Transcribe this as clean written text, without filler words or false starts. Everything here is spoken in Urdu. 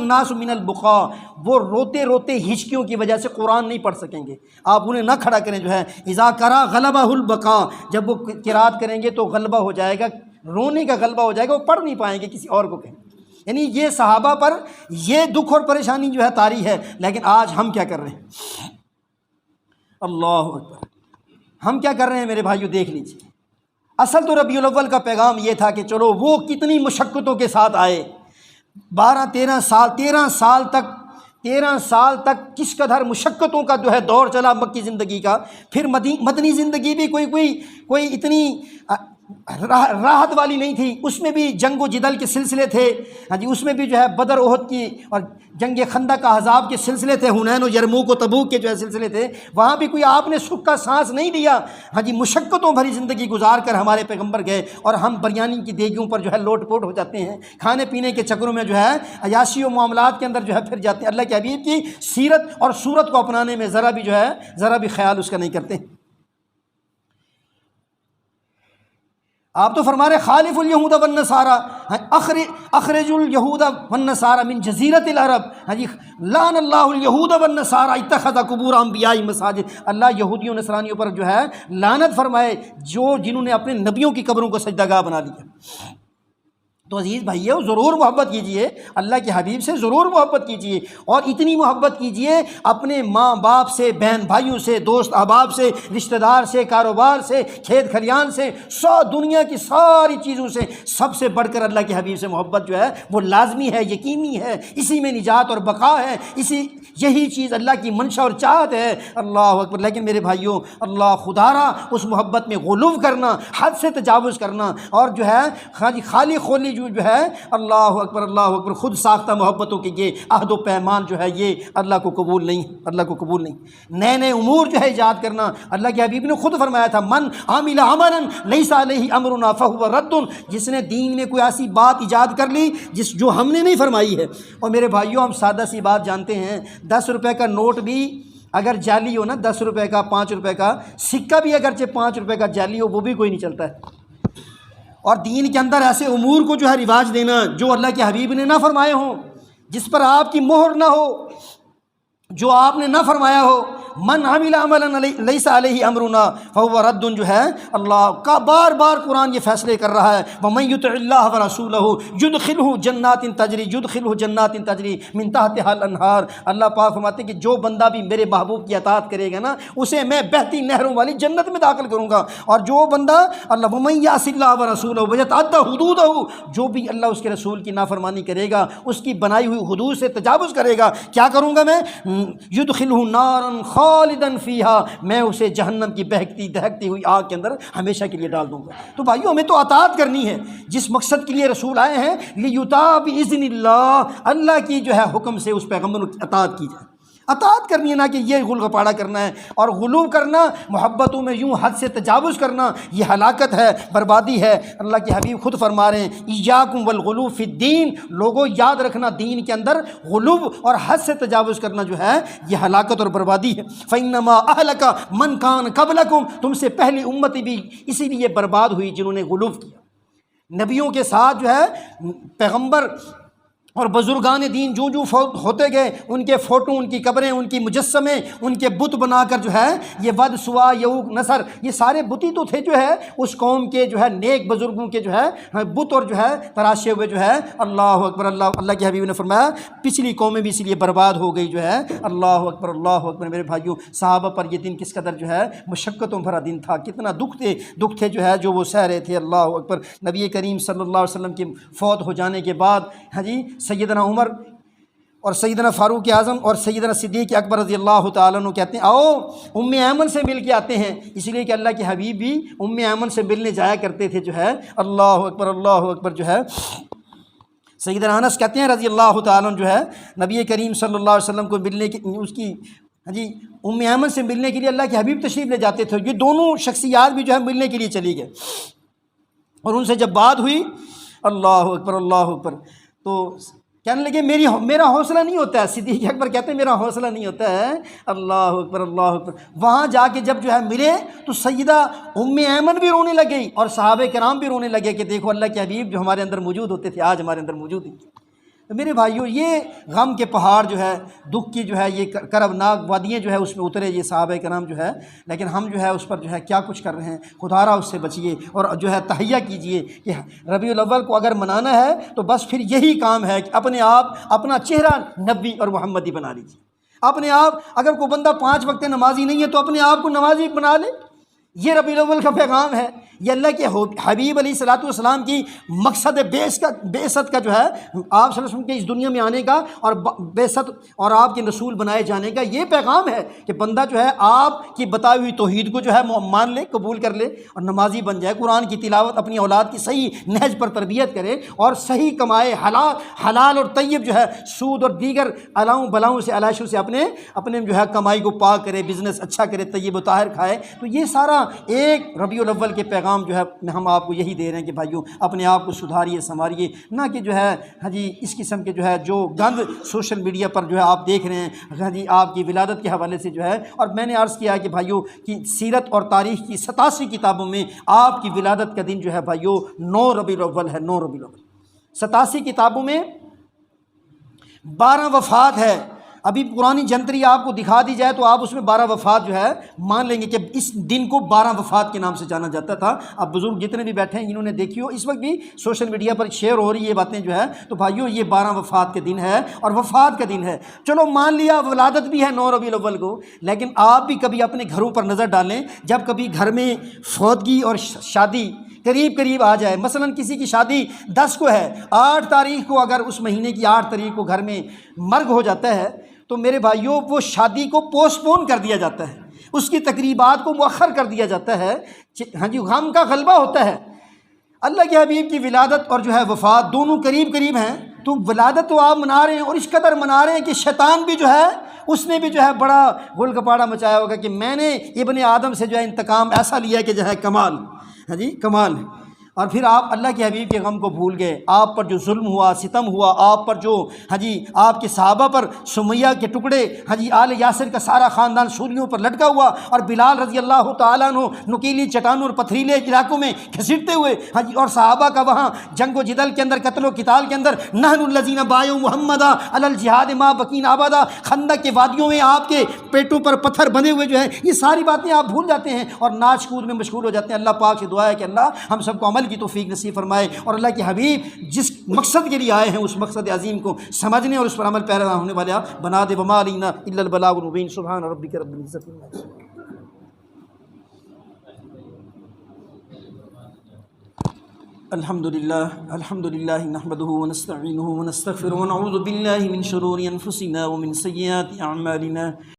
الناس من البقاء، وہ روتے روتے ہچکیوں کی وجہ سے قرآن نہیں پڑھ سکیں گے، آپ انہیں نہ کھڑا کریں جو ہے، اذا قرأ غلبہ البقاء، جب وہ قرات کریں گے تو غلبہ ہو جائے گا، رونے کا غلبہ ہو جائے گا، وہ پڑھ نہیں پائیں گے، کسی اور کو کہیں۔ یعنی یہ صحابہ پر یہ دکھ اور پریشانی جو ہے طاری ہے، لیکن آج ہم کیا کر رہے ہیں؟ اللہ اکبر، ہم کیا کر رہے ہیں میرے بھائیو؟ دیکھ لیجیے، اصل تو ربیع الاول کا پیغام یہ تھا کہ چلو وہ کتنی مشقتوں کے ساتھ آئے، 13 سال تک کس قدر مشقتوں کا جو ہے دور چلا مکی زندگی کا، پھر مدنی زندگی بھی کوئی اتنی راحت والی نہیں تھی، اس میں بھی جنگ و جدل کے سلسلے تھے، ہاں جی، اس میں بھی جو ہے بدر احد کی اور جنگ خندق احزاب کے سلسلے تھے، حنین و یرموک و تبوک کے جو ہے سلسلے تھے، وہاں بھی کوئی آپ نے سکھ کا سانس نہیں لیا، ہاں جی، مشقتوں بھری زندگی گزار کر ہمارے پیغمبر گئے، اور ہم بریانی کی دیگیوں پر جو ہے لوٹ پوٹ ہو جاتے ہیں، کھانے پینے کے چکروں میں جو ہے عیاشی و معاملات کے اندر جو ہے پھر جاتے ہیں، اللہ کے حبیب کی سیرت اور صورت کو اپنانے میں ذرا بھی خیال اس کا نہیں کرتے۔ آپ تو فرما رہے خالف الیہود والنصارى، اخرج الیہود والنصارى من جزیرۃ العرب، ہاں جی، لعن اللہ الیہود والنصارى اتخذ قبور انبیاء مساجد، اللہ یہودیوں نصرانیوں پر جو ہے لعنت فرمائے جنہوں نے اپنے نبیوں کی قبروں کو سجدہ گاہ بنا لیا۔ تو عزیز بھائیو، ضرور محبت کیجئے، اللہ کے حبیب سے ضرور محبت کیجئے، اور اتنی محبت کیجئے اپنے ماں باپ سے، بہن بھائیوں سے، دوست احباب سے، رشتہ دار سے، کاروبار سے، کھیت کھلیان سے، دنیا کی ساری چیزوں سے، سب سے بڑھ کر اللہ کے حبیب سے محبت جو ہے وہ لازمی ہے، یقینی ہے، اسی میں نجات اور بقا ہے، یہی چیز اللہ کی منشا اور چاہت ہے۔ اللہ اکبر۔ لیکن میرے بھائیوں، اللہ خدارا اس محبت میں غلو کرنا، حد سے تجاوز کرنا، اور جو ہے خالی خولی جو ہے اللہ اکبر خود ساختہ محبتوں کے یہ عہد و پیمان جو ہے یہ اللہ کو قبول نہیں۔ نئے امور جو ہے ایجاد کرنا، اللہ کے حبیب نے خود فرمایا تھا، من عامل عملا لیس علیہ امرنا فہو رد، جس نے دین میں کوئی ایسی بات ایجاد کر لی جو ہم نے نہیں فرمائی ہے۔ اور میرے بھائیوں، ہم سادہ سی بات جانتے ہیں، 10 روپے کا نوٹ بھی اگر جعلی ہو نا، 10 روپے کا، 5 روپے کا سکہ بھی اگرچہ 5 روپے کا جعلی ہو، وہ بھی کوئی نہیں چلتا ہے۔ اور دین کے اندر ایسے امور کو جو ہے رواج دینا جو اللہ کے حبیب نے نہ فرمائے ہوں، جس پر آپ کی مہر نہ ہو، جو آپ نے نہ فرمایا ہو، من عمل عملا لیس علیہ امرنا فہو رد، جو ہے اللہ کا بار بار قرآن یہ فیصلے کر رہا ہے، ومن یطع اللہ ورسولہ یدخلہ جنات تجری من تحتہا الانہار۔ اللہ پاک فرماتے ہیں کہ جو بندہ بھی میرے محبوب کی اطاعت کرے گا نا، اسے میں بہتی نہروں والی جنت میں داخل کروں گا، اور جو بندہ اللہ ومن یعص اللہ ورسولہ ویتعدی حدودہ، جو بھی اللہ اس کے رسول کی نافرمانی کرے گا، اس کی بنائی ہوئی حدود سے تجاوز کرے گا، کیا کروں گا میں؟ یدخلہ نارا خالداً فیہا، میں اسے جہنم کی بہکتی دہکتی ہوئی آگ کے اندر ہمیشہ کے لیے ڈال دوں گا۔ تو بھائیو، ہمیں تو اطاعت کرنی ہے، جس مقصد کے لیے رسول آئے ہیں، لیطاع باذن اللہ، اللہ کی جو ہے حکم سے اس پیغمبر کی اطاعت کی جائے، اطاعت کرنی ہے، نہ کہ یہ غل غپاڑا کرنا ہے اور غلو کرنا، محبتوں میں یوں حد سے تجاوز کرنا، یہ ہلاکت ہے، بربادی ہے۔ اللہ کے حبیب خود فرما رہے ہیں، ایاکم والغلو فی الدین، لوگوں یاد رکھنا دین کے اندر غلو اور حد سے تجاوز کرنا جو ہے یہ ہلاکت اور بربادی ہے۔ فإنما أهلك من كان قبلكم، تم سے پہلی امتی بھی اسی لیے برباد ہوئی جنہوں نے غلو کیا۔ نبیوں کے ساتھ جو ہے پیغمبر اور بزرگان دین جو ہوتے گئے، ان کے فوٹو، ان کی قبریں، ان کی مجسمے، ان کے بت بنا کر جو ہے یہ ود، سوا، یعوق، نصر، یہ سارے بتی تو تھے جو ہے اس قوم کے جو ہے نیک بزرگوں کے جو ہے بت اور جو ہے تراشے ہوئے جو ہے اللہ اکبر۔ اللہ کے حبیب نے فرمایا پچھلی قومیں بھی اسی لیے برباد ہو گئی جو ہے۔ اللہ اکبر، اللہ اکبر۔ میرے بھائیوں، صحابہ پر یہ دن کس قدر جو ہے مشقتوں بھرا دن تھا، کتنا دکھ تھے جو ہے جو وہ سہ رہے تھے۔ اللہ اکبر۔ نبی کریم صلی اللہ علیہ وسلم کے فوت ہو جانے کے بعد ہاں جی، سیدنا عمر اور سیدنا فاروق اعظم اور سیدنا صدیق اکبر رضی اللہ تعالیٰ عنہ کہتے ہیں آؤ ام ایمن سے مل کے آتے ہیں، اس لیے کہ اللہ کے حبیب بھی ام ایمن سے ملنے جایا کرتے تھے جو ہے۔ اللہ اکبر جو ہے۔ سیدنا انس کہتے ہیں رضی اللہ تعالیٰ عنہ جو ہے نبی کریم صلی اللہ علیہ وسلم کو ملنے کی، اس کی ہاں جی ام ایمن سے ملنے کے لیے اللہ کے حبیب تشریف لے جاتے تھے، یہ دونوں شخصیات بھی جو ہے ملنے کے لیے چلی گئے، اور ان سے جب بات ہوئی اللہ اکبر تو کہنے لگے میرا حوصلہ نہیں ہوتا ہے۔ صدیق اکبر کہتے ہیں میرا حوصلہ نہیں ہوتا ہے۔ اللہ اکبر۔ وہاں جا کے جب جو ہے ملے تو سیدہ ام ایمن بھی رونے لگ گئی اور صحابہ کرام بھی رونے لگے کہ دیکھو اللہ کے حبیب جو ہمارے اندر موجود ہوتے تھے آج ہمارے اندر موجود ہیں۔ تو میرے بھائیوں یہ غم کے پہاڑ جو ہے، دکھ کی جو ہے یہ کربناک وادیاں جو ہے اس میں اترے یہ صحابہ کرام جو ہے، لیکن ہم جو ہے اس پر جو ہے کیا کچھ کر رہے ہیں۔ خدارا اس سے بچیے اور جو ہے تہیہ کیجئے کہ ربیع الاول کو اگر منانا ہے تو بس پھر یہی کام ہے کہ اپنے آپ اپنا چہرہ نبی اور محمدی بنا لیجیے۔ اپنے آپ اگر کوئی بندہ 5 وقت نمازی نہیں ہے تو اپنے آپ کو نمازی بنا لے۔ یہ ربیع الاول کا پیغام ہے، یہ اللہ کے حبیب علیہ الصلوۃ والسلام کی مقصد بعثت کا جو ہے، آپ صلی اللہ علیہ وسلم کے اس دنیا میں آنے کا اور بعثت اور آپ کے رسول بنائے جانے کا یہ پیغام ہے کہ بندہ جو ہے آپ کی بتائی ہوئی توحید کو جو ہے مان لے، قبول کر لے اور نمازی بن جائے، قرآن کی تلاوت، اپنی اولاد کی صحیح نہج پر تربیت کرے اور صحیح کمائے، حلال اور طیب جو ہے سود اور دیگر الاؤں بلاؤں سے علائشوں سے اپنے جو ہے کمائی کو پاک کرے، بزنس اچھا کرے، طیب و طاہر کھائے۔ تو یہ سارا ایک ربیع الاول کے پیغام جو ہے ہم آپ کو یہی دے رہے ہیں کہ بھائیوں اپنے آپ کو سدھاریے، سنواریے، نہ کہ جو ہے اس قسم کے جو ہے جو گند سوشل میڈیا پر جو ہے آپ دیکھ رہے ہیں آپ کی ولادت کے حوالے سے جو ہے۔ اور میں نے عرض کیا کہ بھائیوں کی سیرت اور تاریخ کی 87 کتابوں میں آپ کی ولادت کا دن جو ہے بھائیوں 9 ربیع الاول ہے، 9 ربیع الاول۔ 87 کتابوں میں 12 وفات ہے۔ ابھی پرانی جنتری آپ کو دکھا دی جائے تو آپ اس میں 12 وفات جو ہے مان لیں گے کہ اس دن کو 12 وفات کے نام سے جانا جاتا تھا۔ اب بزرگ جتنے بھی بیٹھے ہیں انہوں نے دیکھی ہو، اس وقت بھی سوشل میڈیا پر شیئر ہو رہی یہ باتیں جو ہے، تو بھائیوں یہ 12 وفات کے دن ہے اور وفات کا دن ہے۔ چلو مان لیا ولادت بھی ہے 9 ربیع الاول کو، لیکن آپ بھی کبھی اپنے گھروں پر نظر ڈالیں، جب کبھی گھر میں فوتگی اور شادی قریب آ جائے، مثلا کسی کی شادی 10 کو ہے، 8 تاریخ کو اگر اس مہینے کی 8 تاریخ کو گھر میں مرگ ہو جاتا ہے تو میرے بھائیوں وہ شادی کو پوسٹ پون کر دیا جاتا ہے، اس کی تقریبات کو مؤخر کر دیا جاتا ہے۔ غم کا غلبہ ہوتا ہے۔ اللہ کے حبیب کی ولادت اور جو ہے وفات دونوں قریب ہیں، تو ولادت تو آپ منا رہے ہیں اور اس قدر منا رہے ہیں کہ شیطان بھی جو ہے اس نے بھی جو ہے بڑا گل گپاڑا مچایا ہوگا کہ میں نے ابن آدم سے جو ہے انتقام ایسا لیا کہ جو ہے کمال، کمال۔ اور پھر آپ اللہ کے حبیب کے غم کو بھول گئے، آپ پر جو ظلم ہوا، ستم ہوا، آپ پر جو آپ کے صحابہ پر سمیہ کے ٹکڑے، آل یاسر کا سارا خاندان سولیوں پر لٹکا ہوا، اور بلال رضی اللہ تعالیٰ عنہ نکیلی چٹانوں اور پتھریلے علاقوں میں گھسیٹتے ہوئے، اور صحابہ کا وہاں جنگ و جدل کے اندر، قتل و قتال کے اندر، نحن الذین بایعوا محمدا علی الجہاد ما بقینا ابدا، خندق کے وادیوں میں آپ کے پیٹوں پر پتھر بنے ہوئے جو ہے، یہ ساری باتیں آپ بھول جاتے ہیں اور ناچ کود میں مشغول ہو جاتے ہیں۔ اللہ پاک سے دعا ہے کہ اللہ ہم سب کو عمل کی توفیق نصیب فرمائے اور اللہ کے حبیب جس مقصد کے لیے آئے ہیں اس مقصد عظیم کو سمجھنے اور اس پر عمل پیرا ہونے والے بنا دے۔ وما علینا الا البلاغ المبین۔ سبحان ربک رب العزت عما یصفون۔ الحمد للہ نحمده ونستعینه ونستغفره ونعوذ باللہ من شرور انفسنا ومن سیئات اعمالنا